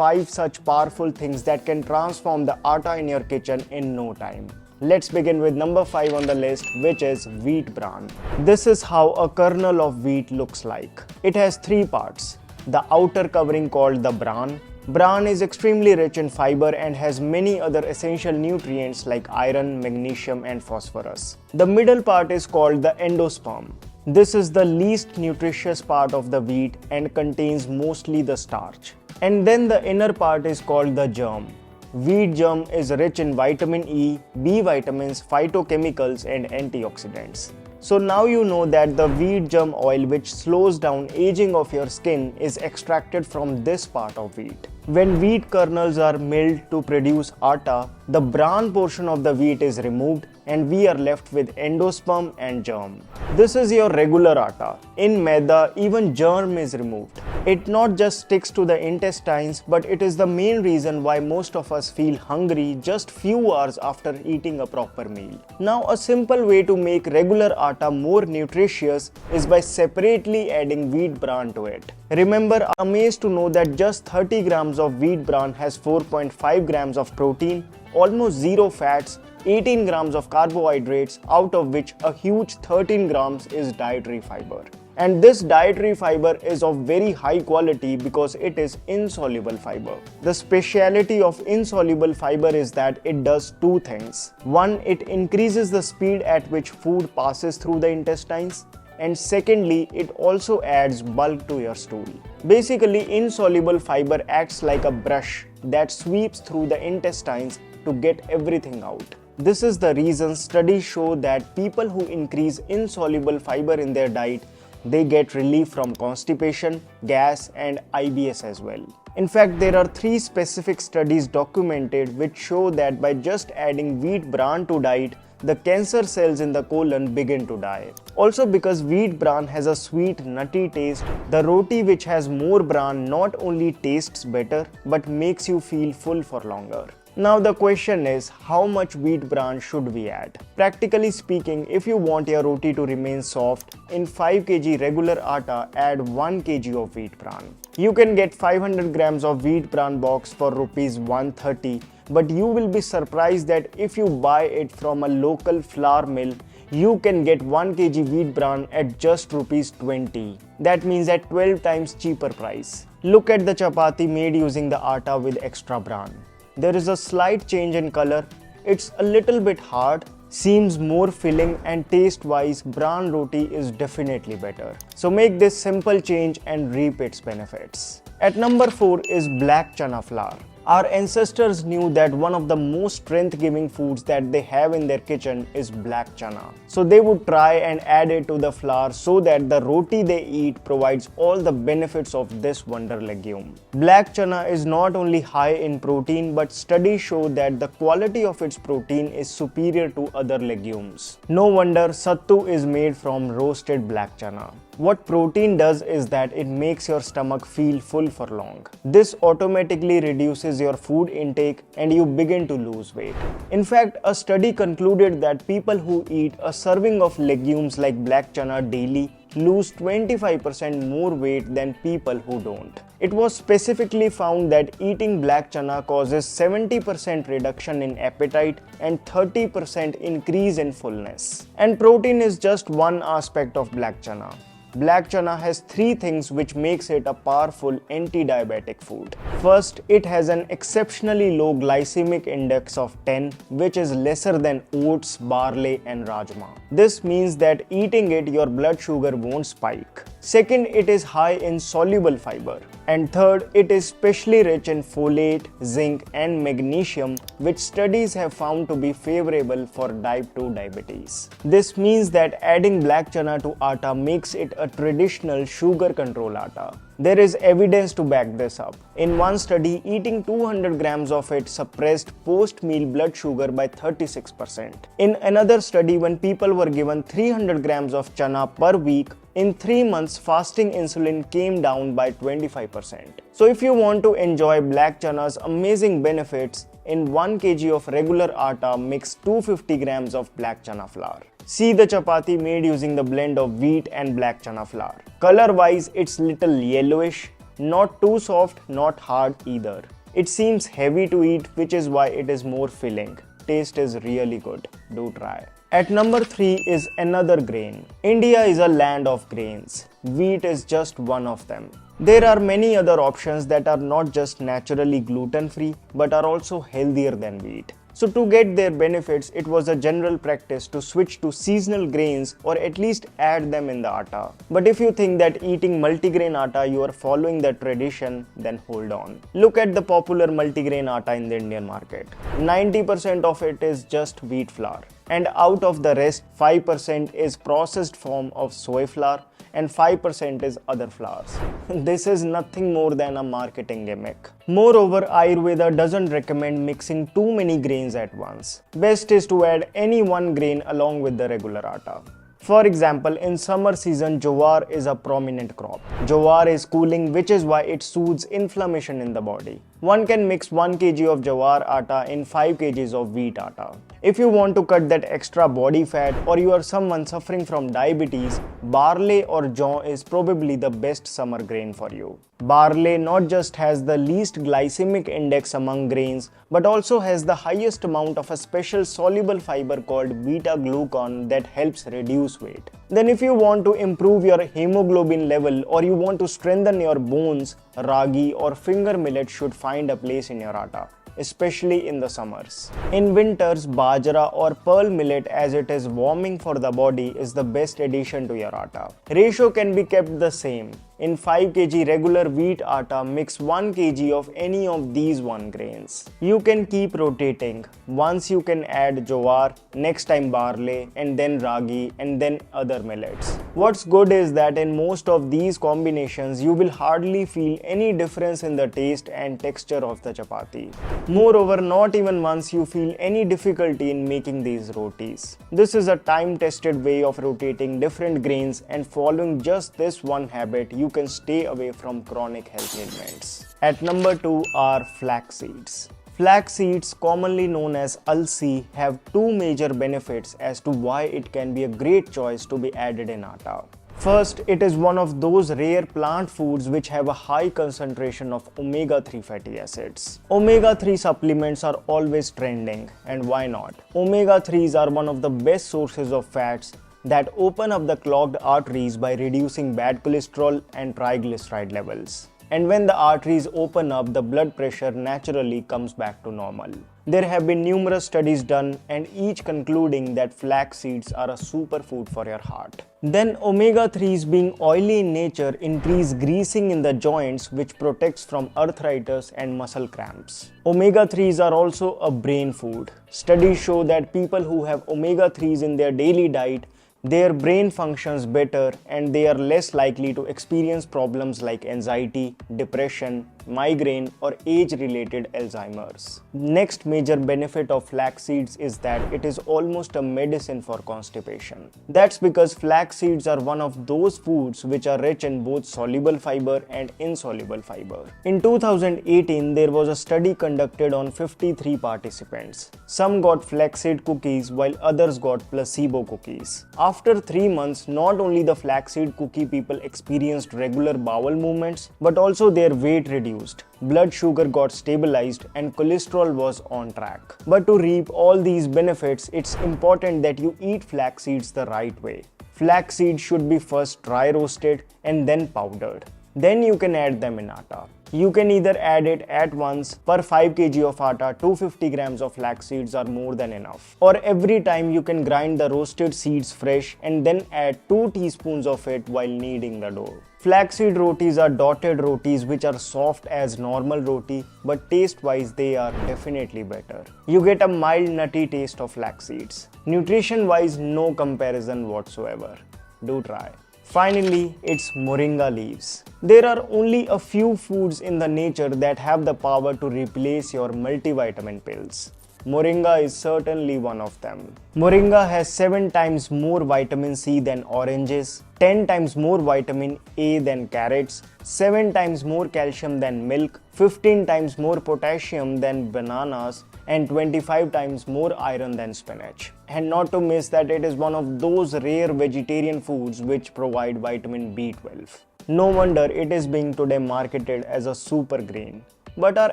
5 such powerful things that can transform the atta in your kitchen in no time. Let's begin with number 5 on the list, which is wheat bran. This is how a kernel of wheat looks like. It has 3 parts. The outer covering called the bran. Bran is extremely rich in fiber and has many other essential nutrients like iron, magnesium and phosphorus. The middle part is called the endosperm. This is the least nutritious part of the wheat and contains mostly the starch. And then the inner part is called the germ. Wheat germ is rich in vitamin E, B vitamins, phytochemicals and antioxidants. So now you know that the wheat germ oil, which slows down aging of your skin, is extracted from this part of wheat. When wheat kernels are milled to produce atta, the bran portion of the wheat is removed and we are left with endosperm and germ. This is your regular atta. In maida, even germ is removed. It not just sticks to the intestines, but it is the main reason why most of us feel hungry just few hours after eating a proper meal. Now, a simple way to make regular atta more nutritious is by separately adding wheat bran to it. Remember, I'm amazed to know that just 30 grams of wheat bran has 4.5 grams of protein, almost 0 fats, 18 grams of carbohydrates, out of which a huge 13 grams is dietary fiber. And this dietary fiber is of very high quality because it is insoluble fiber. The speciality of insoluble fiber is that it does 2 things. One, it increases the speed at which food passes through the intestines. And secondly, it adds adds bulk to your stool. Basically, insoluble fiber acts like a brush that sweeps through the intestines to get everything out. This is the reason studies show that people who increase insoluble fiber in their diet, they get relief from constipation, gas and IBS as well. In fact, there are 3 specific studies documented which show that by just adding wheat bran to diet, the cancer cells in the colon begin to die. Also, because wheat bran has a sweet, nutty taste, the roti which has more bran not only tastes better but makes you feel full for longer. Now the question is, how much wheat bran should we add? Practically speaking, if you want your roti to remain soft, in 5 kg regular atta, add 1 kg of wheat bran. You can get 500 grams of wheat bran box for rupees 130, but you will be surprised that if you buy it from a local flour mill, you can get 1 kg wheat bran at just rupees 20. That means at 12 times cheaper price. Look at the chapati made using the atta with extra bran. There is a slight change in color. It's a little bit hard, seems more filling, and taste-wise, bran roti is definitely better. So make this simple change and reap its benefits. At number 4 is black chana flour. Our ancestors knew that one of the most strength-giving foods that they have in their kitchen is black chana. So they would try and add it to the flour so that the roti they eat provides all the benefits of this wonder legume. Black chana is not only high in protein, but studies show that the quality of its protein is superior to other legumes. No wonder sattu is made from roasted black chana. What protein does is that it makes your stomach feel full for long. This automatically reduces your food intake and you begin to lose weight. In fact, a study concluded that people who eat a serving of legumes like black chana daily lose 25% more weight than people who don't. It was specifically found that eating black chana causes 70% reduction in appetite and 30% increase in fullness. And protein is just one aspect of black chana. Black chana has 3 things which makes it a powerful anti-diabetic food. First, it has an exceptionally low glycemic index of 10, which is lesser than oats, barley and rajma. This means that eating it, your blood sugar won't spike. Second, it is high in soluble fiber. And third, it is specially rich in folate, zinc and magnesium, which studies have found to be favorable for type 2 diabetes. This means that adding black chana to atta makes it a traditional sugar control atta. There is evidence to back this up. In one study, eating 200 grams of it suppressed post-meal blood sugar by 36%. In another study, when people were given 300 grams of chana per week, in 3 months, fasting insulin came down by 25%. So if you want to enjoy black chana's amazing benefits, in 1 kg of regular atta, mix 250 grams of black chana flour. See the chapati made using the blend of wheat and black chana flour. Color wise, it's little yellowish, Not too soft, not hard either. It seems heavy to eat, which is why it is more filling. Taste is really good. Do try. At number 3 is another grain. India is a land of grains. Wheat is just one of them. There are many other options that are not just naturally gluten-free but are also healthier than wheat. So to get their benefits, it was a general practice to switch to seasonal grains or at least add them in the atta. But if you think that eating multigrain atta you are following the tradition, then hold on. Look at the popular multigrain atta in the Indian market. 90% of it is just wheat flour. And out of the rest, 5% is processed form of soy flour and 5% is other flours. This is nothing more than a marketing gimmick. Moreover, Ayurveda doesn't recommend mixing too many grains at once. Best is to add any one grain along with the regular atta. For example, in summer season, jowar is a prominent crop. Jowar is cooling, which is why it soothes inflammation in the body. One can mix 1 kg of jowar atta in 5 kg of wheat atta. If you want to cut that extra body fat or you are someone suffering from diabetes, barley or jaw is probably the best summer grain for you. Barley not just has the least glycemic index among grains, but also has the highest amount of a special soluble fiber called beta-glucan that helps reduce weight. Then if you want to improve your hemoglobin level or you want to strengthen your bones, ragi or finger millet should find a place in your atta, especially in the summers. In winters, bajra or pearl millet, as it is warming for the body, is the best addition to your atta. Ratio can be kept the same. In 5 kg regular wheat atta, mix 1 kg of any of these one grains. You can keep rotating. Once you can add jowar, next time barley, and then ragi, and then other millets. What's good is that in most of these combinations, you will hardly feel any difference in the taste and texture of the chapati. Moreover, not even once you feel any difficulty in making these rotis. This is a time-tested way of rotating different grains, and following just this one habit, you can stay away from chronic health ailments. At number 2 are flax seeds. Flax seeds, commonly known as alsi, have two major benefits as to why it can be a great choice to be added in atta. First, it is one of those rare plant foods which have a high concentration of omega-3 fatty acids. Omega-3 supplements are always trending, and why not? Omega-3s are one of the best sources of fats that open up the clogged arteries by reducing bad cholesterol and triglyceride levels. And when the arteries open up, the blood pressure naturally comes back to normal. There have been numerous studies done, and each concluding that flax seeds are a superfood for your heart. Then omega-3s, being oily in nature, increase greasing in the joints, which protects from arthritis and muscle cramps. Omega-3s are also a brain food. Studies show that people who have omega-3s in their daily diet, their brain functions better and they are less likely to experience problems like anxiety, depression, migraine or age-related Alzheimer's. Next major benefit of flax seeds is that it is almost a medicine for constipation. That's because flax seeds are one of those foods which are rich in both soluble fiber and insoluble fiber. In 2018, there was a study conducted on 53 participants. Some got flaxseed cookies while others got placebo cookies. After 3 months, not only the flaxseed cookie people experienced regular bowel movements, but also their weight reduced, blood sugar got stabilized, and cholesterol was on track. But to reap all these benefits, it's important that you eat flax seeds the right way. Flax seeds should be first dry roasted and then powdered. Then you can add them in atta. You can either add it at once. Per 5 kg of atta, 250 grams of flax seeds are more than enough. Or every time you can grind the roasted seeds fresh and then add 2 teaspoons of it while kneading the dough. Flaxseed rotis are dotted rotis which are soft as normal roti, but taste-wise they are definitely better. You get a mild nutty taste of flax seeds. Nutrition-wise, no comparison whatsoever. Do try. Finally, it's moringa leaves. There are only a few foods in the nature that have the power to replace your multivitamin pills. Moringa is certainly one of them. Moringa has 7 times more vitamin C than oranges, 10 times more vitamin A than carrots, 7 times more calcium than milk, 15 times more potassium than bananas, and 25 times more iron than spinach. And not to miss that it is one of those rare vegetarian foods which provide vitamin B12. No wonder it is being today marketed as a super grain. But our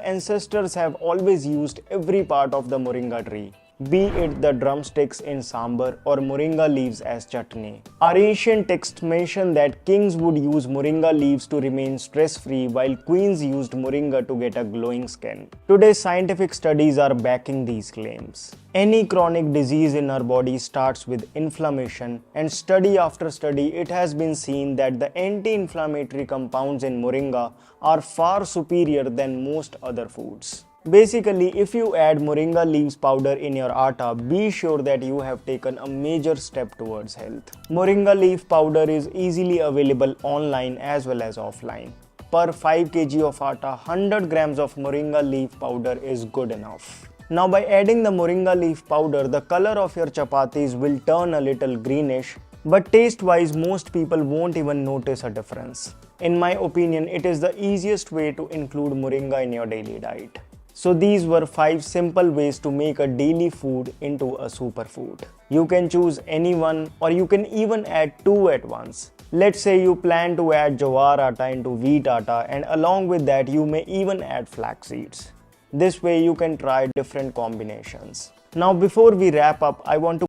ancestors have always used every part of the moringa tree, be it the drumsticks in sambar or moringa leaves as chutney. Our ancient texts mention that kings would use moringa leaves to remain stress-free while queens used moringa to get a glowing skin. Today, scientific studies are backing these claims. Any chronic disease in our body starts with inflammation, and study after study it has been seen that the anti-inflammatory compounds in moringa are far superior than most other foods. Basically, if you add moringa leaves powder in your atta, be sure that you have taken a major step towards health. Moringa leaf powder is easily available online as well as offline. Per 5 kg of atta, 100 grams of moringa leaf powder is good enough. Now by adding the moringa leaf powder, the color of your chapatis will turn a little greenish, but taste wise most people won't even notice a difference. In my opinion, it is the easiest way to include moringa in your daily diet. So these were 5 simple ways to make a daily food into a superfood. You can choose any one, or you can even add 2 at once. Let's say you plan to add jowar atta into wheat atta, and along with that you may even add flax seeds. This way you can try different combinations. Now before we wrap up, I want to